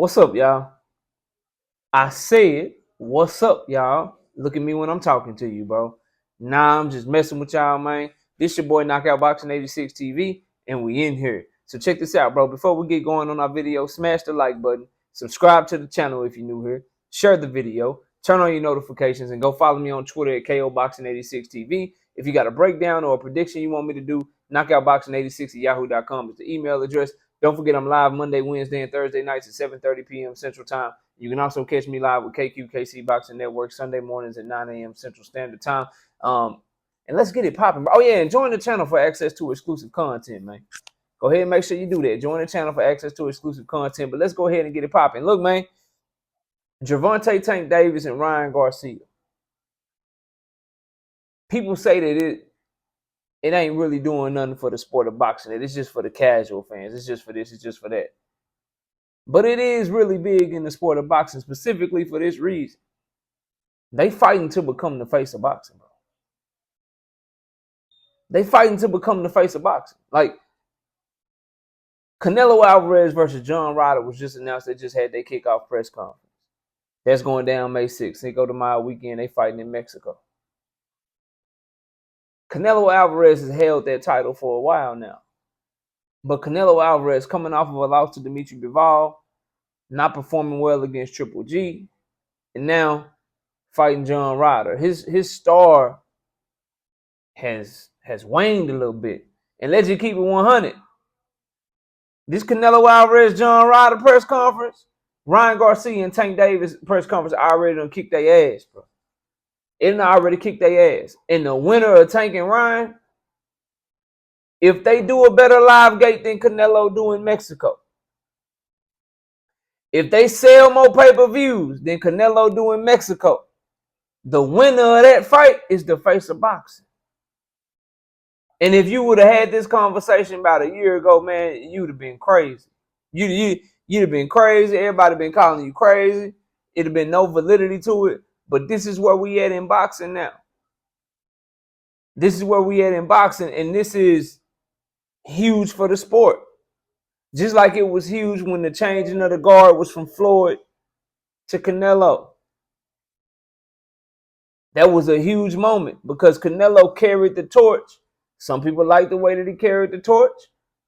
What's up, y'all? I said, what's up, y'all? Look at me when I'm talking to you, bro. Nah, I'm just messing with y'all, man. This your boy Knockout Boxing 86 TV, and we in here. So check this out, bro. Before we get going on our video, smash the like button, subscribe to the channel if you're new here, share the video, turn on your notifications, and go follow me on Twitter at KOBoxing86TV. If you got a breakdown or a prediction you want me to do, knockoutboxing86 at yahoo.com is the email address. Don't forget I'm live Monday, Wednesday, and Thursday nights at 7:30 p.m. Central Time. You can also catch me live with KQKC Boxing Network Sunday mornings at 9 a.m. Central Standard Time. And let's get it popping. Oh, yeah, and join the channel for access to exclusive content, man. Go ahead and make sure you do that. Join the channel for access to exclusive content. But let's go ahead and get it popping. Look, man, Gervonta, Tank Davis, and Ryan Garcia. People say that it ain't really doing nothing for the sport of boxing. It's just for the casual fans. It's just for this. It's just for that. But it is really big in the sport of boxing, specifically for this reason. They fighting to become the face of boxing, bro. They fighting to become the face of boxing. Like, Canelo Alvarez versus John Ryder was just announced. They just had their kickoff press conference. That's going down May 6th. Cinco de Mayo weekend. They fighting in Mexico. Canelo Alvarez has held that title for a while now. But Canelo Alvarez coming off of a loss to Dimitri Bivol, not performing well against Triple G, and now fighting John Ryder. His star has waned a little bit. And let's just keep it 100. This Canelo Alvarez John Ryder press conference, Ryan Garcia and Tank Davis press conference already done kicked their ass, bro. It done already kicked their ass. And the winner of Tank and Ryan, if they do a better live gate than Canelo do in Mexico, if they sell more pay-per-views than Canelo do in Mexico, the winner of that fight is the face of boxing. And if you would have had this conversation about a year ago, man, you'd have been crazy. You'd have been crazy. Everybody been calling you crazy. It'd have been no validity to it. But this is where we at in boxing now. This is where we at in boxing, and this is huge for the sport. Just like it was huge when the changing of the guard was from Floyd to Canelo. That was a huge moment because Canelo carried the torch. Some people liked the way that he carried the torch.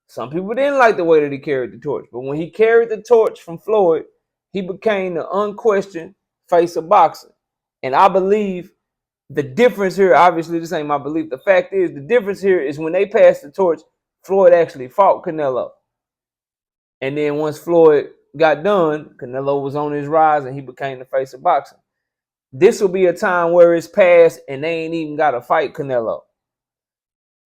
Some people didn't like the way that he carried the torch. But when he carried the torch from Floyd, he became the unquestioned face of boxing. And I believe the difference here, obviously this ain't my belief. The fact is, the difference here is when they passed the torch, Floyd actually fought Canelo. And then once Floyd got done, Canelo was on his rise and he became the face of boxing. This will be a time where it's passed and they ain't even got to fight Canelo.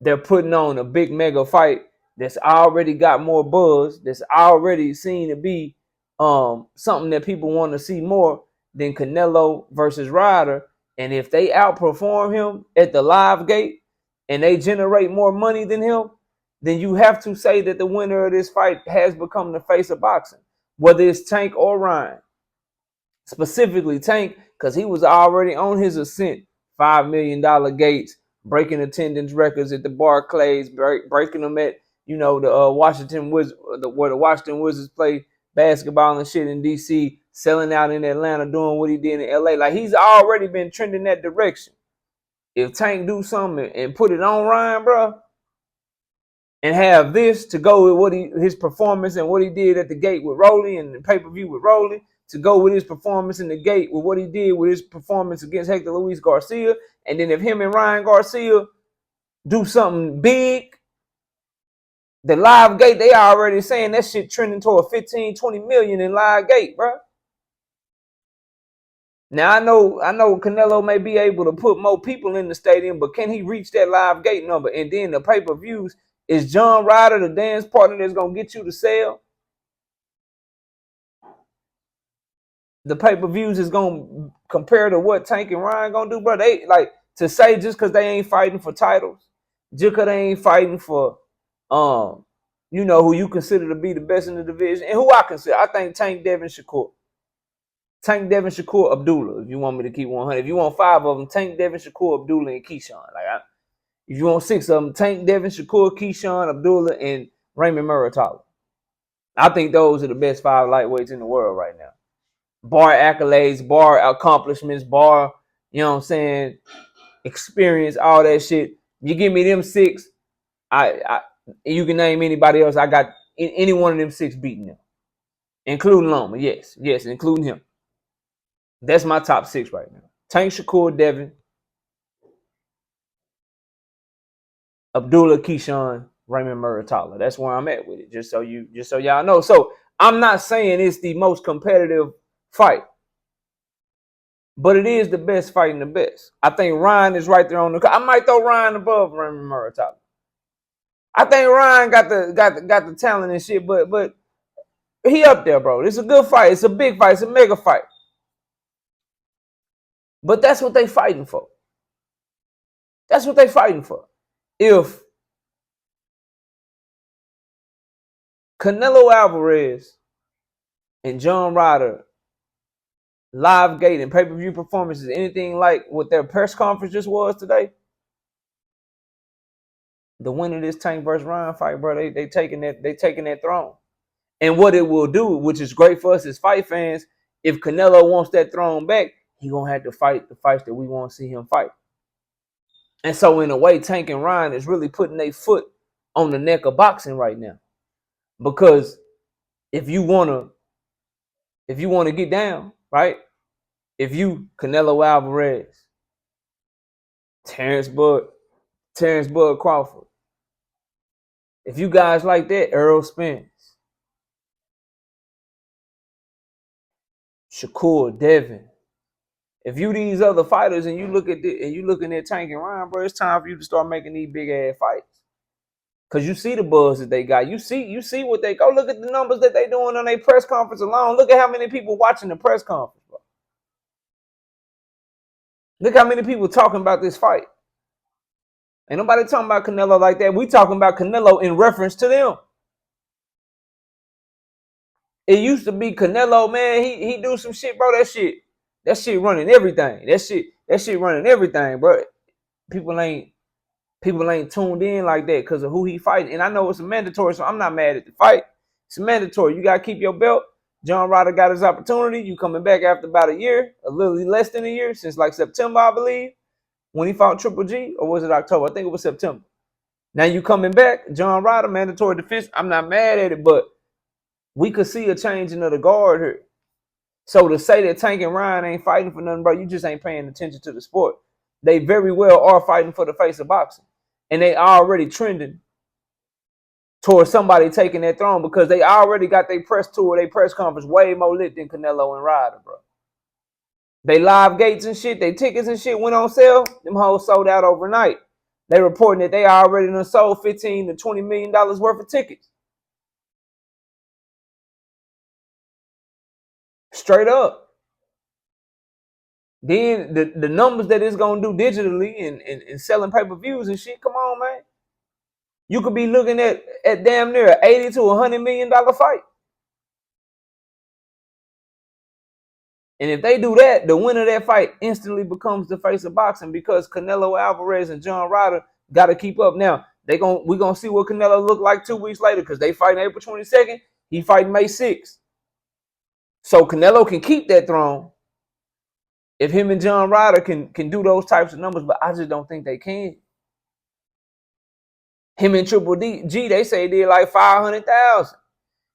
They're putting on a big mega fight that's already got more buzz, that's already seen to be something that people want to see more than Canelo versus Ryder. And if they outperform him at the live gate and they generate more money than him, then you have to say that the winner of this fight has become the face of boxing, whether it's Tank or Ryan. Specifically Tank, because he was already on his ascent, $5 million gates, breaking attendance records at the Barclays, breaking them at, the Washington Wizards, where the Washington Wizards play basketball and shit in D.C., selling out in Atlanta, doing what he did in L.A. Like, he's already been trending that direction. If Tank do something and put it on Ryan, bro, and have this to go with his performance and what he did at the gate with Rolly and the pay-per-view with Rolly, to go with his performance in the gate with what he did with his performance against Hector Luis Garcia, and then if him and Ryan Garcia do something big, the live gate, they already saying that shit trending toward 15, 20 million in live gate, bro. Now, I know Canelo may be able to put more people in the stadium, but can he reach that live gate number? And then the pay-per-views, is John Ryder the dance partner that's going to get you to sell? The pay-per-views is going to compare to what Tank and Ryan going to do, bro. They, like, to say just because they ain't fighting for titles, just because they ain't fighting for, who you consider to be the best in the division, and who I consider, I think Tank Devin Shakur. Tank Devin Shakur Abdullah, if you want me to keep 100. If you want 5 of them, Tank Devin Shakur Abdullah and Keyshawn. If you want 6 of them, Tank Devin Shakur, Keyshawn Abdullah, and Raymond Muratalla. I think those are the best 5 lightweights in the world right now. Bar accolades, bar accomplishments, bar, you know what I'm saying, experience, all that shit. You give me them 6, I you can name anybody else. I got any one of them 6 beating them, including Loma. Yes, including him. That's my top 6 right now. Tank Shakur, Devin, Abdullah Keyshawn, Raymond Muratalla. That's where I'm at with it. Just so y'all know. So I'm not saying it's the most competitive fight, but it is the best fighting the best. I think Ryan is right there on the. I might throw Ryan above Raymond Muratalla. I think Ryan got the talent and shit, but he up there, bro. It's a good fight. It's a big fight. It's a mega fight. But that's what they fighting for. That's what they fighting for. If Canelo Alvarez and John Ryder live gate and pay-per-view performances anything like what their press conference just was today, the winner of this Tank versus Ryan fight, bro, they taking that throne. And what it will do, which is great for us as fight fans, if Canelo wants that throne back, he gonna have to fight the fights that we want to see him fight. And so in a way, Tank and Ryan is really putting their foot on the neck of boxing right now. Because if you wanna get down, right? If you Canelo Alvarez, Terrence Bud Crawford, if you guys like that, Errol Spence, Shakur, Devin, if you these other fighters and you look at and you looking at Tank and Ryan, bro, it's time for you to start making these big ass fights. Cause you see the buzz that they got. You see what they go. Look at the numbers that they doing on their press conference alone. Look at how many people watching the press conference, bro. Look how many people talking about this fight. Ain't nobody talking about Canelo like that. We talking about Canelo in reference to them. It used to be Canelo, man. He do some shit, bro. That shit running everything. That shit running everything, bro. People ain't tuned in like that because of who he fighting. And I know it's a mandatory, so I'm not mad at the fight. It's mandatory. You gotta keep your belt. John Ryder got his opportunity. You coming back after about a year, a little less than a year, since like September, I believe, when he fought Triple G, or was it October? I think it was September. Now you coming back, John Ryder, mandatory defense. I'm not mad at it, but we could see a changing of the guard here. So to say that Tank and Ryan ain't fighting for nothing, bro, you just ain't paying attention to the sport. They very well are fighting for the face of boxing. And they already trending towards somebody taking that throne because they already got their press tour, their press conference way more lit than Canelo and Ryder, bro. They live gates and shit, they tickets and shit went on sale. Them hoes sold out overnight. They reporting that they already done sold $15 to $20 million worth of tickets. Straight up. Then the numbers that it's gonna do digitally and selling pay-per-views and shit, come on, man. You could be looking at damn near an $80 to $100 million fight. And if they do that, the winner of that fight instantly becomes the face of boxing because Canelo Alvarez and John Ryder got to keep up. Now, we're going to see what Canelo look like 2 weeks later because they fighting April 22nd. He fighting May 6th. So Canelo can keep that throne if him and John Ryder can do those types of numbers, but I just don't think they can. Him and Triple G, they say did like 500,000.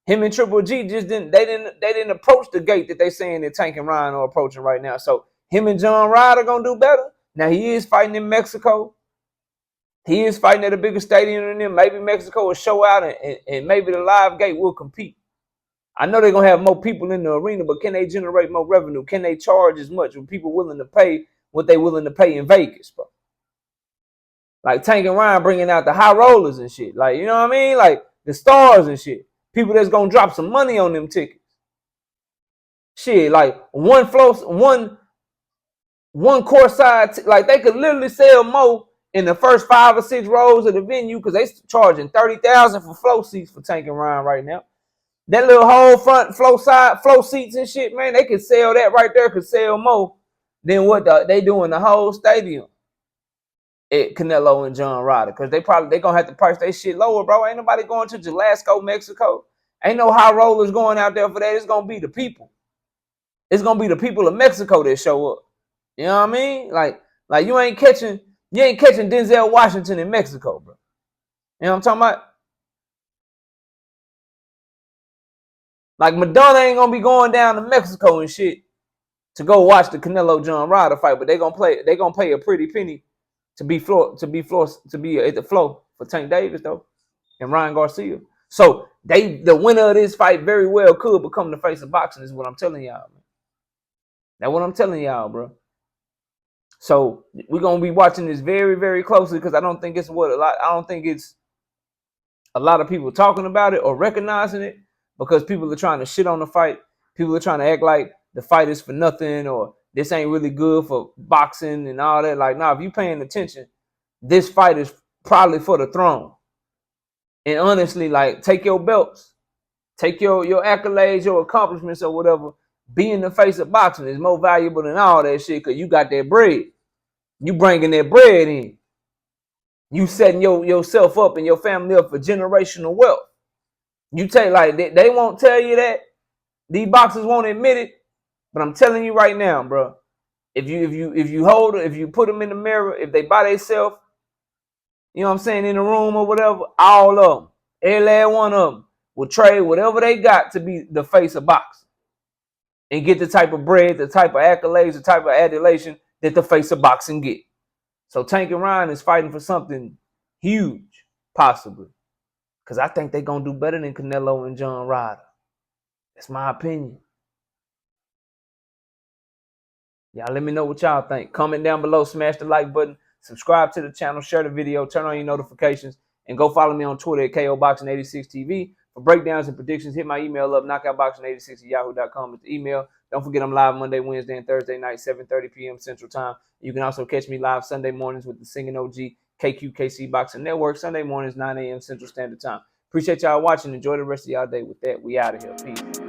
Him and Triple G just didn't approach the gate that they saying that Tank and Ryan are approaching right now. So him and John Ryder gonna do better. Now he is fighting in Mexico. He is fighting at a bigger stadium than them. Maybe Mexico will show out and maybe the live gate will compete. I know they're gonna have more people in the arena, but can they generate more revenue? Can they charge as much? Are people willing to pay what they willing to pay in Vegas, bro? Like Tank and Ryan bringing out the high rollers and shit. Like, you know what I mean? Like the stars and shit. People that's gonna drop some money on them tickets. Shit, like one court side, like they could literally sell more in the first 5 or 6 rows of the venue because they charging $30,000 for flow seats for Tank and Ryan right now. That little whole front flow seats and shit, man, they could sell that right there. Could sell more than what they do in the whole stadium at Canelo and John Ryder because they gonna have to price their shit lower, bro. Ain't nobody going to Jalisco, Mexico. Ain't no high rollers going out there for that. It's gonna be the people. It's gonna be the people of Mexico that show up. You know what I mean? Like you ain't catching Denzel Washington in Mexico, bro. You know what I'm talking about? Like Madonna ain't gonna be going down to Mexico and shit to go watch the Canelo John Ryder fight, but they gonna pay a pretty penny to be at the floor for Tank Davis though and Ryan Garcia. So the winner of this fight very well could become the face of boxing, is what I'm telling y'all, man. That's what I'm telling y'all, bro. So we're gonna be watching this very, very closely because I don't think it's a lot of people talking about it or recognizing it, because people are trying to shit on the fight. People are trying to act like the fight is for nothing or this ain't really good for boxing and all that. Like, nah, if you paying attention, this fight is probably for the throne. And honestly, like, take your belts, take your accolades, your accomplishments or whatever. Being the face of boxing is more valuable than all that shit because you got that bread. You bringing that bread in. You setting yourself up and your family up for generational wealth. You take, like, they won't tell you that. These boxers won't admit it, but I'm telling you right now, bro. If you put them in the mirror, if they by themselves, you know what I'm saying, in the room or whatever, all of them, every last one of them will trade whatever they got to be the face of boxing and get the type of bread, the type of accolades, the type of adulation that the face of boxing get. So Tank and Ryan is fighting for something huge, possibly. Because I think they're going to do better than Canelo and John Ryder. That's my opinion. Y'all let me know what y'all think. Comment down below, smash the like button, subscribe to the channel, share the video, turn on your notifications, and go follow me on Twitter at KOBoxing86TV. For breakdowns and predictions, hit my email up, knockoutboxing86@yahoo.com is the email. Don't forget I'm live Monday, Wednesday, and Thursday night, 7:30 p.m. Central Time. You can also catch me live Sunday mornings with the Singing OG KQKC Boxing Network, Sunday mornings, 9 a.m. Central Standard Time. Appreciate y'all watching. Enjoy the rest of y'all day. With that, we out of here. Peace.